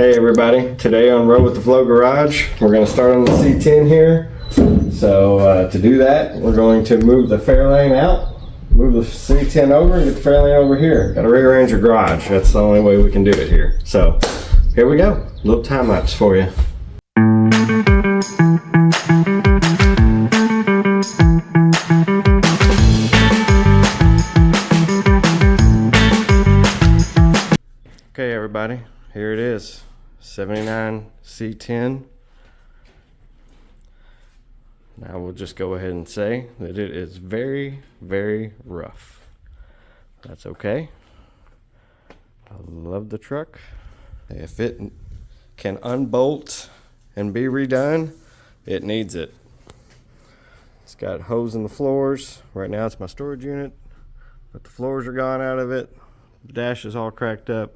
Hey everybody, today on Road with the Flow Garage, we're going to start on the C-10 here. So to do that, we're going to move the Fairlane out, move the C-10 over, and get the Fairlane over here. Got to rearrange your garage. That's the only way we can do it here. So here we go, a little time lapse for you. Okay everybody, here it is, 79 C-10. Now we'll just go ahead and say that it is very, very rough. That's okay. I love the truck. If it can unbolt and be redone, it needs it. It's got holes in the floors. Right now it's my storage unit, but the floors are gone out of it. The dash is all cracked up.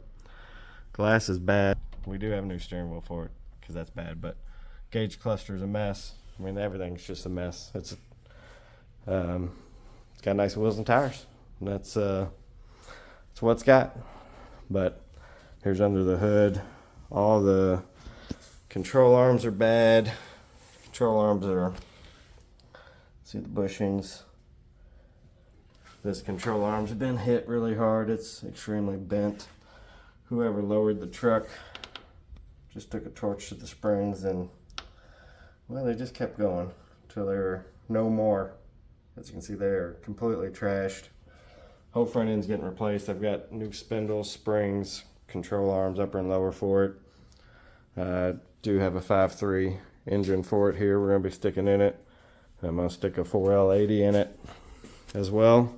Glass is bad. We do have a new steering wheel for it because that's bad, but gauge cluster is a mess. I mean, everything's just a mess. It's got nice wheels and tires. And that's what it's got. But here's under the hood. All the control arms are bad. Control arms are, see the bushings. This control arm's been hit really hard. It's extremely bent. Whoever lowered the truck just took a torch to the springs and, well, they just kept going until they were no more. As you can see, they're completely trashed. Whole front end's getting replaced. I've got new spindles, springs, control arms, upper and lower for it. I do have a 5.3 engine for it here. We're going to be sticking in it. I'm going to stick a 4L80 in it as well.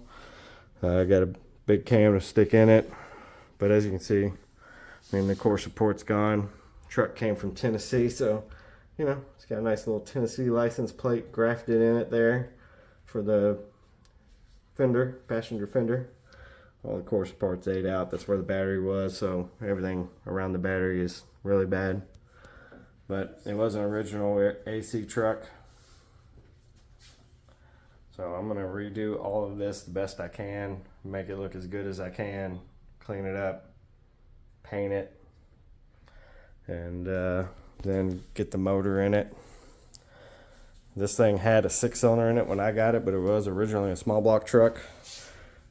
I got a big cam to stick in it. But as you can see, I mean, the core support's gone. Truck came from Tennessee, so, you know, it's got a nice little Tennessee license plate grafted in it there for the fender, passenger fender. All the core support's ate out. That's where the battery was, so everything around the battery is really bad. But it was an original AC truck. So I'm going to redo all of this the best I can, make it look as good as I can. Clean it up, paint it, and then get the motor in it. This thing had a 6-cylinder in it when I got it, but it was originally a small block truck.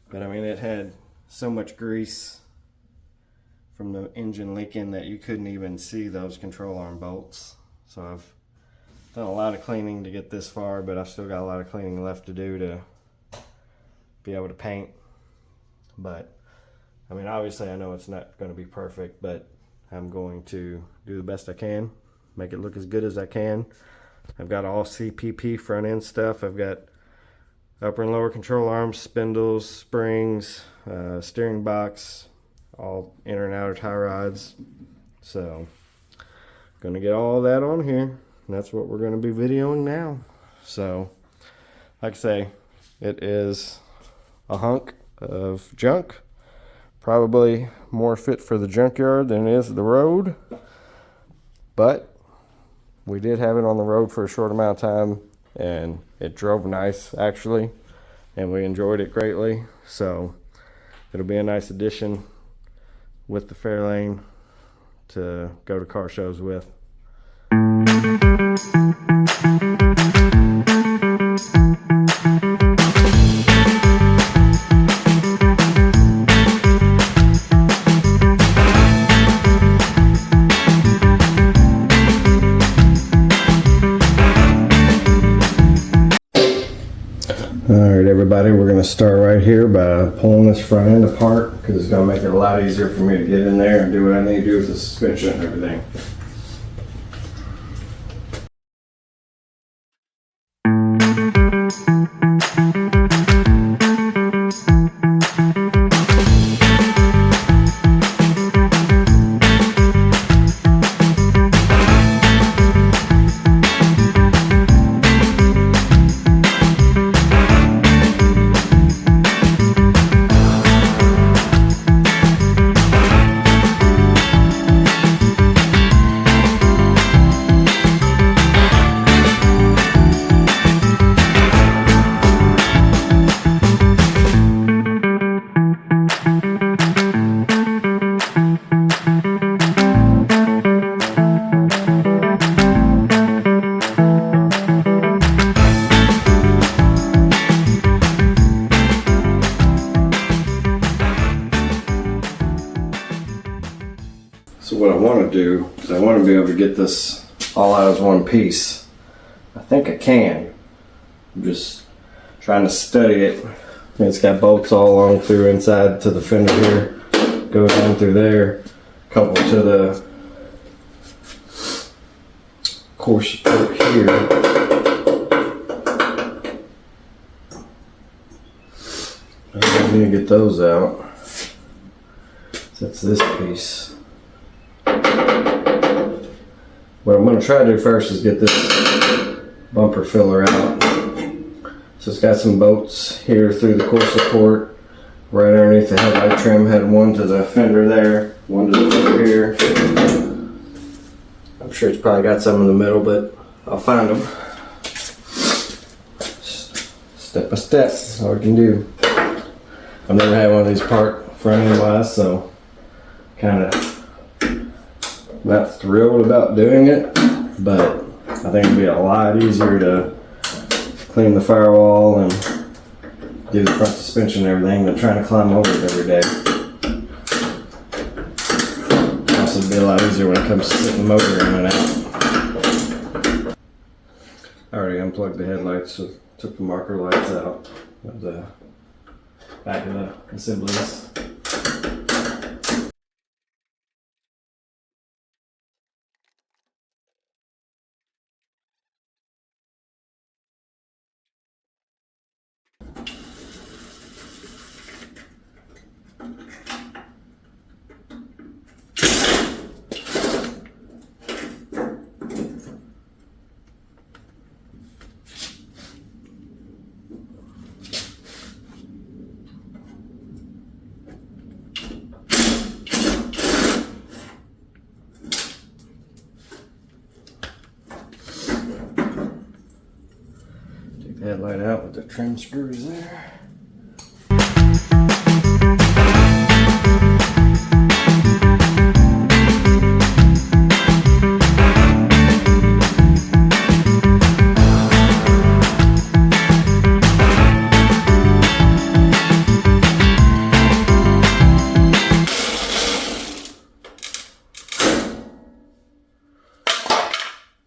But I mean, it had so much grease from the engine leaking that you couldn't even see those control arm bolts. So I've done a lot of cleaning to get this far, but I've still got a lot of cleaning left to do to be able to paint. But I mean, obviously I know it's not going to be perfect, but I'm going to do the best I can, make it look as good as I can. I've got all CPP front end stuff. I've got upper and lower control arms, spindles, springs, steering box, all inner and outer tie rods. So going to get all that on here, and that's what we're going to be videoing now. So like I say, it is a hunk of junk. Probably more fit for the junkyard than it is the road, but we did have it on the road for a short amount of time, and it drove nice actually, and we enjoyed it greatly. So it'll be a nice addition with the Fairlane to go to car shows with. Alright everybody, we're going to start right here by pulling this front end apart because it's going to make it a lot easier for me to get in there and do what I need to do with the suspension and everything. to be able to get this all out as one piece. I think I can. I'm just trying to study it. It's got bolts all along through inside to the fender here. Go down through there. Couple to the core support here. I need to get those out. That's this piece. What I'm going to try to do first is get this bumper filler out. So it's got some bolts here through the core support, right underneath the headlight trim. Had one to the fender there, one to the fender here. I'm sure it's probably got some in the middle, but I'll find them. Step by step, that's all we can do. I've never had one of these part front end wise, so kind of not thrilled about doing it, but I think it'd be a lot easier to clean the firewall and do the front suspension and everything than trying to climb over it every day. Also, it'd be a lot easier when it comes to setting the motor in and out. I already unplugged the headlights, so took the marker lights out of the back of the assemblies. Headlight out with the trim screws there.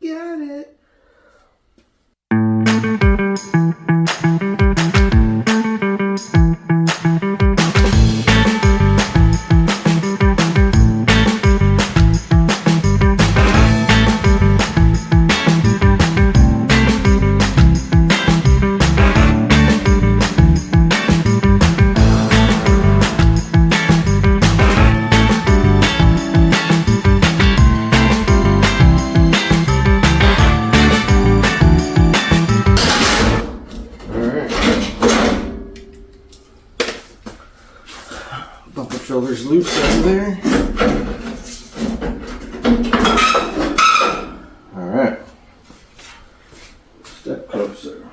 Got it. Bumper filler's loose over there. Alright. Step closer.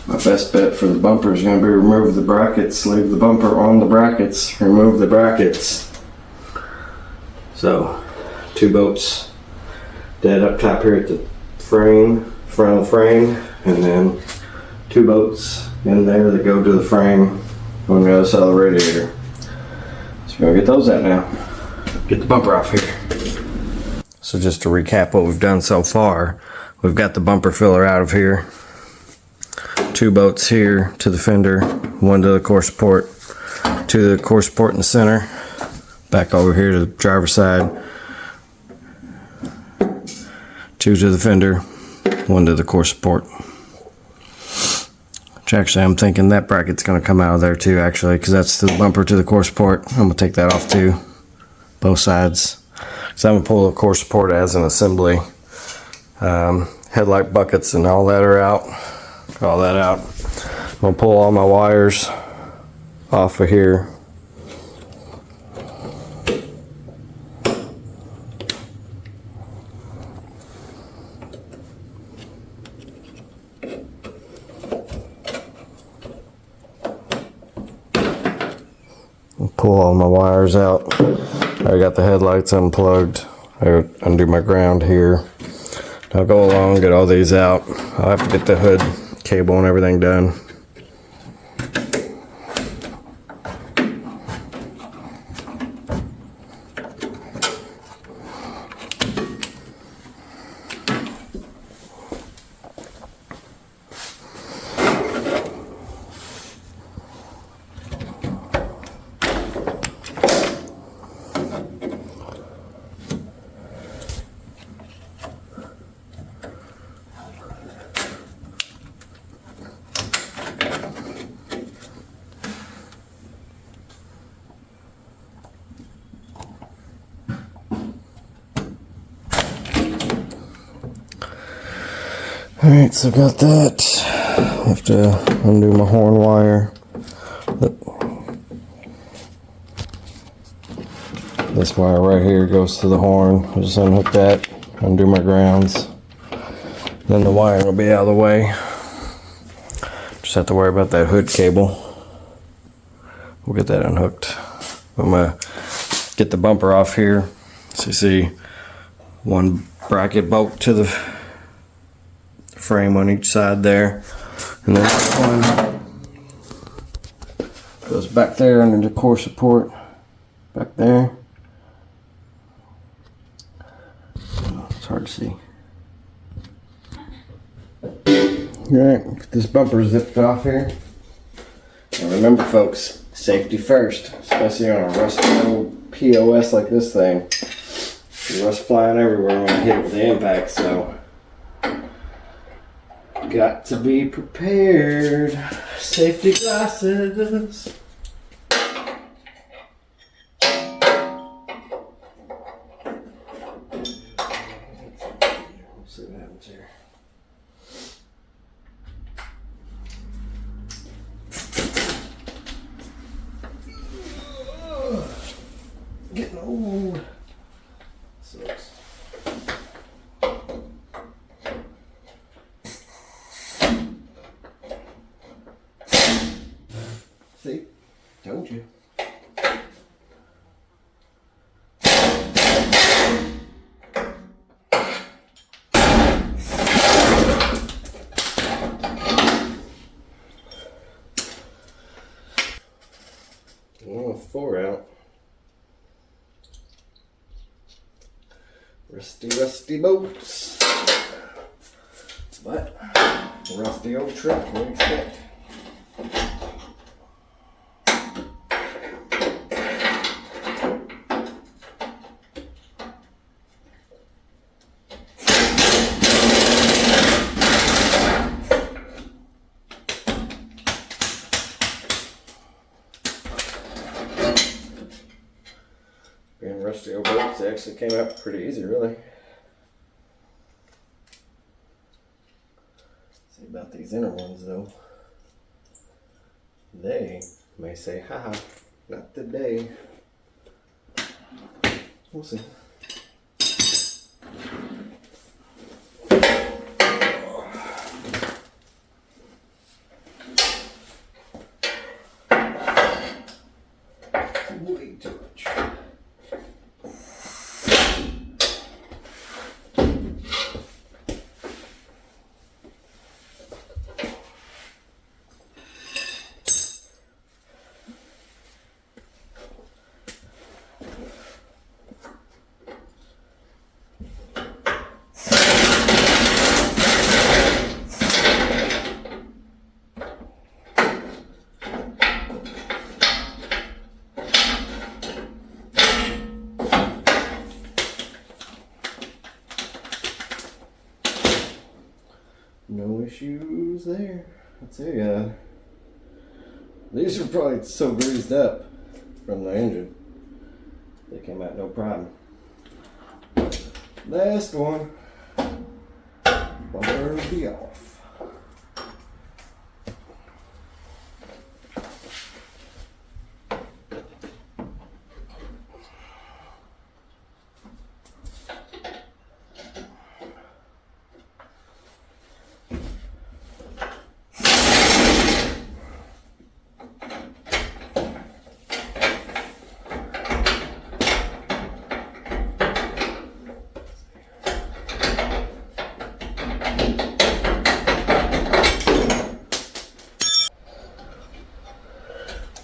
My best bet for the bumper is going to be remove the brackets, leave the bumper on the brackets, remove the brackets. So, 2 bolts dead up top here at the frame, front of the frame, and then 2 bolts in there that go to the frame on the other side of the radiator. So we're gonna get those out now. Get the bumper off here. So just to recap what we've done so far, we've got the bumper filler out of here. 2 bolts here to the fender, 1 to the core support, 2 to the core support in the center, back over here to the driver's side, 2 to the fender, 1 to the core support. Which actually I'm thinking that bracket's going to come out of there too, actually, because that's the bumper to the core support. I'm going to take that off too, both sides. So I'm going to pull the core support as an assembly. Headlight buckets and all that are out. All that out. I'm going to pull all my wires off of here. Pull all my wires out. I got the headlights unplugged. I undo my ground here. I'll go along, get all these out. I'll have to get the hood cable and everything done. Alright, so got that. Have to undo my horn wire. This wire right here goes to the horn. I'll just unhook that, undo my grounds. Then the wiring will be out of the way. Just have to worry about that hood cable. We'll get that unhooked. I'm gonna get the bumper off here. So you see one bracket bolt to the frame on each side there. And then this one goes back there under the core support. Back there. It's hard to see. Alright, get this bumper zipped off here. And remember folks, safety first, especially on a rusty old POS like this thing. There's rust flying everywhere when I hit it with the impact, so got to be prepared. Safety glasses. See what happens here. Getting old. Sucks. See? Told you. Oh, 4 out. Rusty boats. But rusty old truck, what do you expect? Being rusty old boats, they actually came out pretty easy, really. See about these inner ones, though. They may say, haha, not today. We'll see. Way too much. No issues there. I'd say, these are probably so greased up from the engine. They came out no problem. Last one. Bumper will be off.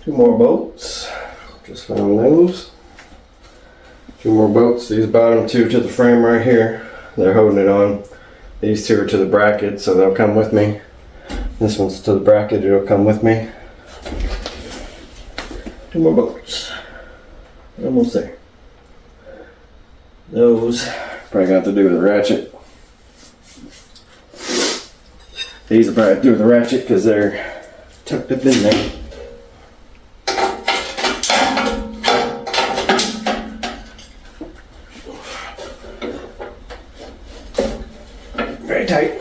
Two more bolts, just found those. Two more bolts, these bottom two to the frame right here. They're holding it on. These two are to the bracket, so they'll come with me. This one's to the bracket, it'll come with me. Two more bolts. Almost there. Those probably got to do with the ratchet. These will probably do with the ratchet because they're tucked up in there. Very tight.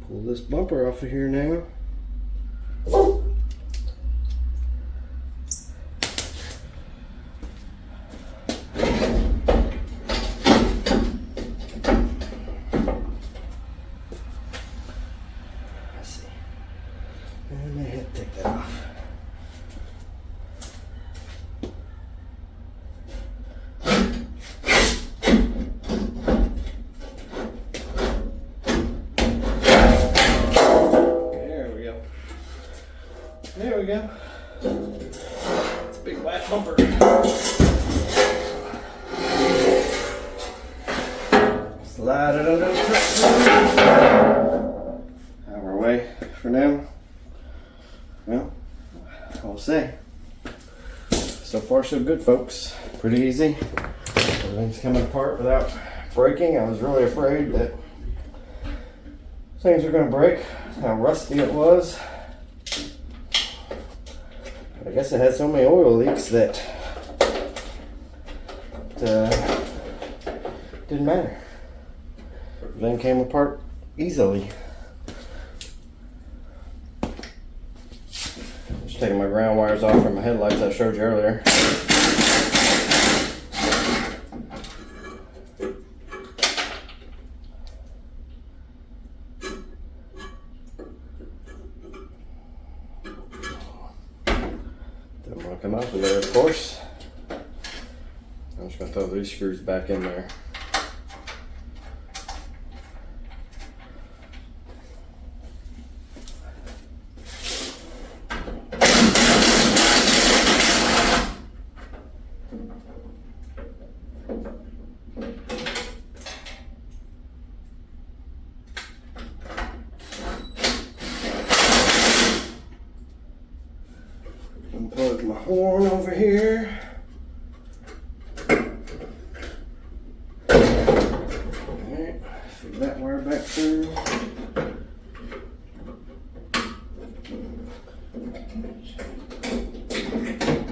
Pull this bumper off of here now. Let's see. And I had to take that off. There we go. It's a big black bumper. Slide it under the truck. Out of our way for now. Well, I'll say. So far so good, folks. Pretty easy. Everything's coming apart without breaking. I was really afraid that things were going to break. How rusty it was. I guess it had so many oil leaks that didn't matter. Everything came apart easily. Just taking my ground wires off from my headlights I showed you earlier. Don't want to come out of there, of course. I'm just going to throw these screws back in there. Unplug my horn over here. Alright, feed that wire back through.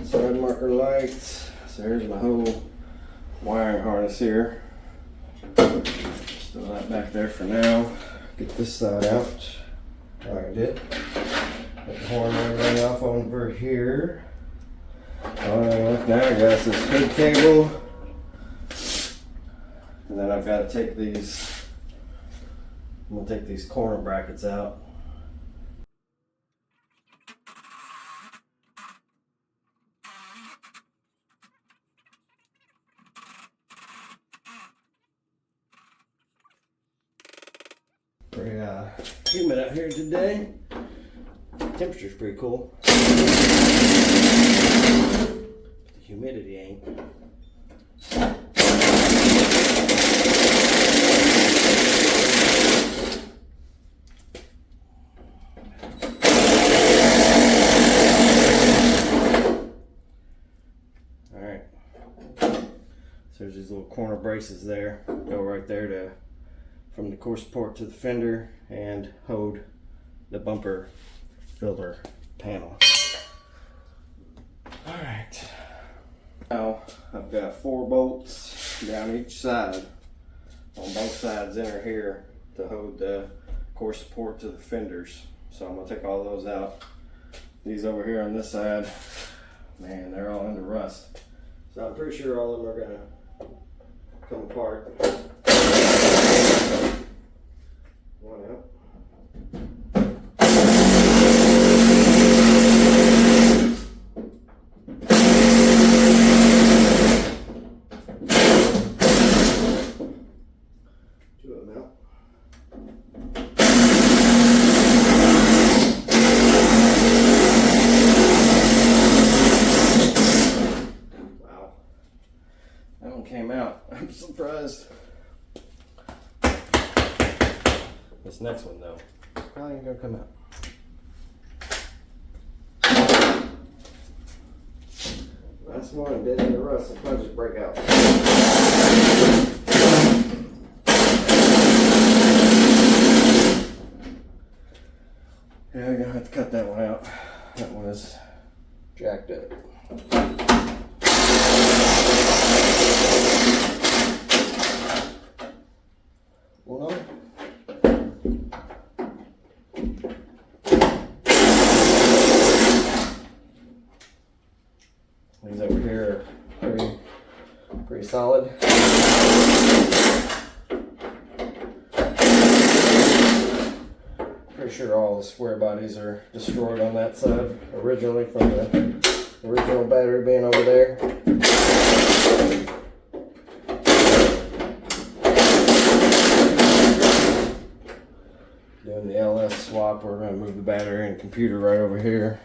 Side marker lights. So here's my whole wiring harness here. Just throw that back there for now. Get this side out. Like I did. Put the horn and everything off over here. Left now I got this hood cable. And then I've got to take these, I'm going to take these corner brackets out. Pretty humid out here today. Temperature's pretty cool. The humidity ain't. Alright. So there's these little corner braces there. Go right there to from the core support to the fender and hold the bumper filter panel. Alright, now I've got 4 bolts down each side on both sides in or here to hold the core support to the fenders. So I'm going to take all those out. These over here on this side, man, they're all into rust. So I'm pretty sure all of them are going to come apart. One out. Came out. I'm surprised. This next one though, probably ain't gonna come out. Last one, dead in the rust, it'll probably just break out. Yeah, I'm gonna have to cut that one out. That one is jacked up. solid. Pretty sure all the square bodies are destroyed on that side originally from the original battery being over there. Doing the LS swap, we're going to move the battery and computer right over here.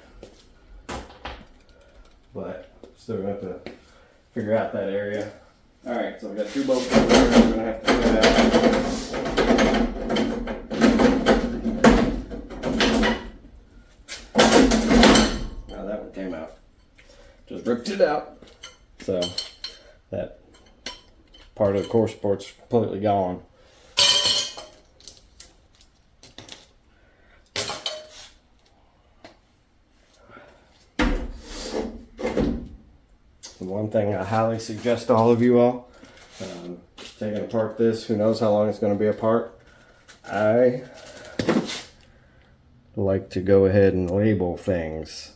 But still going to have to figure out that area. Alright, so I've got 2 bolts over here I'm going to have to cut out. Now that one came out. Just ripped it out. So that part of the core support's completely gone. One thing I highly suggest to all of you all, taking apart this, who knows how long it's going to be apart. I like to go ahead and label things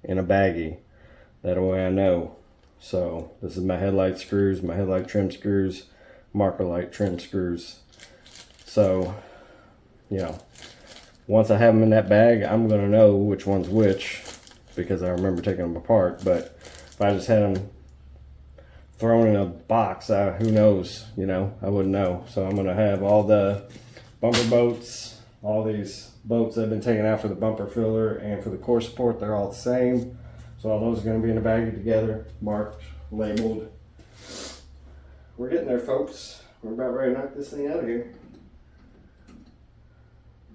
in a baggie. That way I know. So this is my headlight screws, my headlight trim screws, marker light trim screws. So, you know, once I have them in that bag, I'm going to know which one's which because I remember taking them apart. But if I just had them thrown in a box, who knows, you know, I wouldn't know. So I'm going to have all the bumper bolts, all these bolts that have been taken out for the bumper filler and for the core support, they're all the same. So all those are going to be in a baggie together, marked, labeled. We're getting there, folks. We're about ready to knock this thing out of here.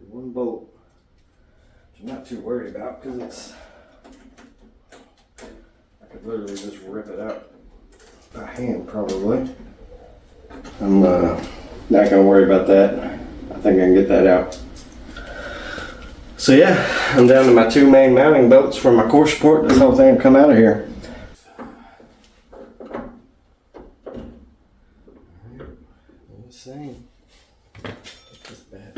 One bolt, which I'm not too worried about because it's, I could literally just rip it out by hand probably. I'm not going to worry about that. I think I can get that out. So yeah, I'm down to my 2 main mounting bolts for my core support. This whole thing will come out of here. Same. This bad.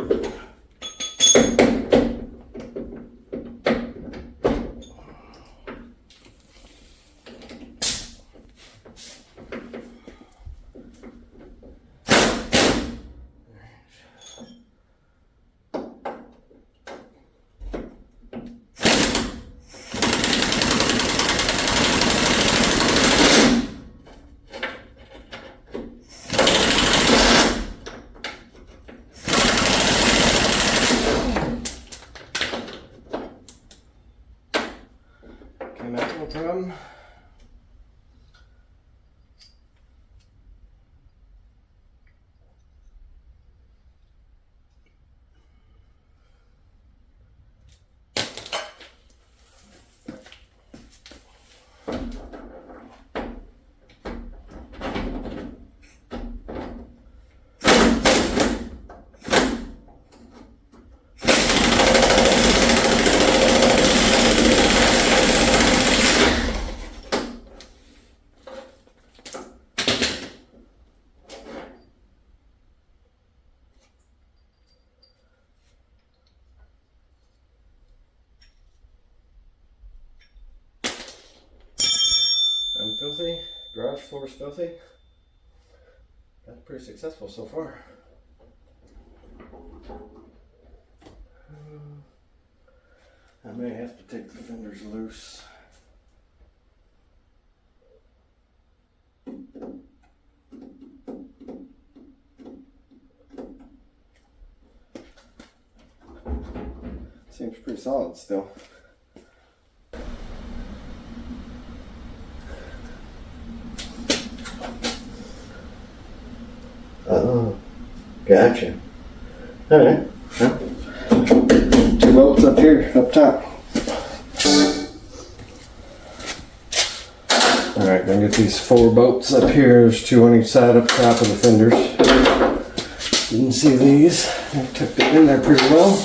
Problem. Filthy, garage floor is filthy. That's pretty successful so far. I may have to take the fenders loose. Seems pretty solid still. Oh, gotcha. Alright. Well, 2 bolts up here, up top. Alright, gonna get these 4 bolts up here. There's 2 on each side up top of the fenders. You can see these. I tucked it in there pretty well.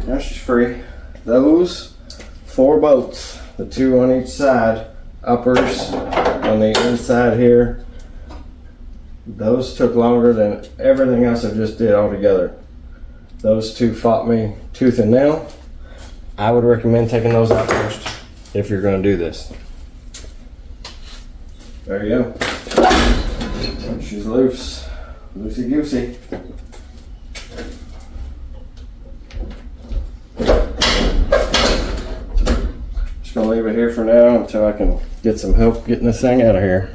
now she's free. Those 4 bolts, the 2 on each side, uppers on the inside here, those took longer than everything else I just did altogether. Those 2 fought me tooth and nail. I would recommend taking those out first if you're going to do this. There you go. She's loose. Loosey goosey. Just gonna leave it here for now until I can get some help getting this thing out of here.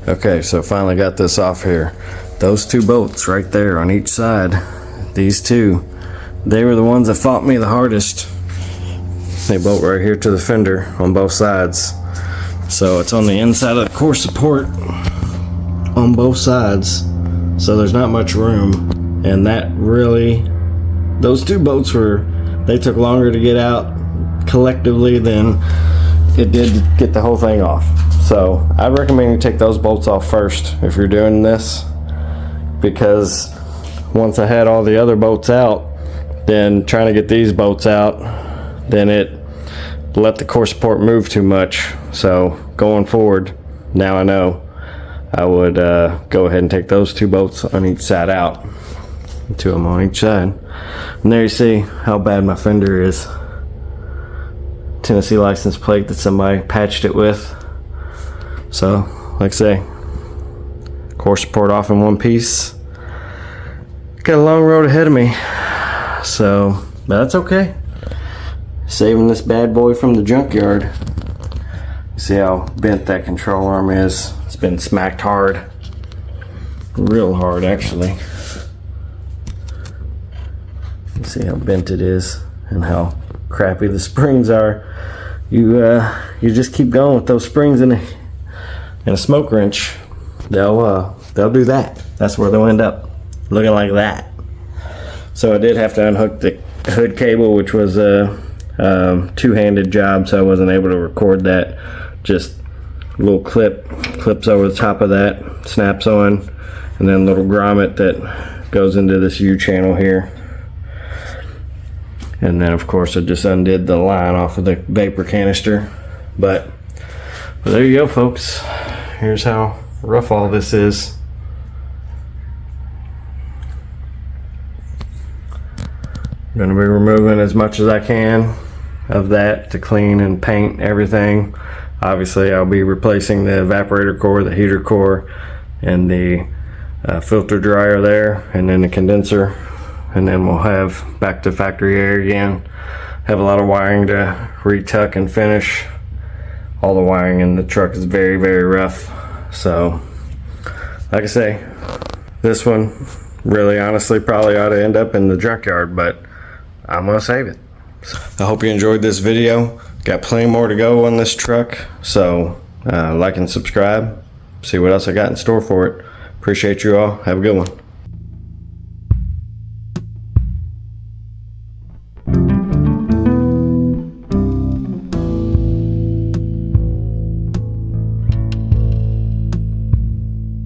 Okay, so finally got this off here. Those 2 bolts right there on each side, these 2, they were the ones that fought me the hardest. They bolt right here to the fender on both sides. So it's on the inside of the core support on both sides. So there's not much room. And that really, those 2 bolts they took longer to get out collectively than it did to get the whole thing off. So I recommend you take those bolts off first if you're doing this, because once I had all the other bolts out, then trying to get these bolts out, then it let the core support move too much. So going forward, now I know I would go ahead and take those 2 bolts on each side out, 2 of them on each side. And there you see how bad my fender is. Tennessee license plate that somebody patched it with. So like I say, core support off in one piece. Got a long road ahead of me, so but that's okay. Saving this bad boy from the junkyard. See how bent that control arm is. It's been smacked hard, real hard actually. You see how bent it is and how crappy the springs are. You just keep going with those springs in a smoke wrench. They'll do that. That's where they'll end up, looking like that. So I did have to unhook the hood cable, which was a two-handed job, so I wasn't able to record that. Just a little clips over the top of that, snaps on, and then a little grommet that goes into this U channel here. And then of course I just undid the line off of the vapor canister. But there you go, folks. Here's how rough all this is. I'm gonna be removing as much as I can of that to clean and paint everything. Obviously I'll be replacing the evaporator core, the heater core, and the filter dryer there, and then the condenser, and then we'll have back to factory air again. Have a lot of wiring to retuck and finish. All the wiring in the truck is very, very rough. So like I say, this one really honestly probably ought to end up in the junkyard, but I'm gonna save it. I hope you enjoyed this video. Got plenty more to go on this truck, so like and subscribe. See what else I got in store for it. Appreciate you all. Have a good one.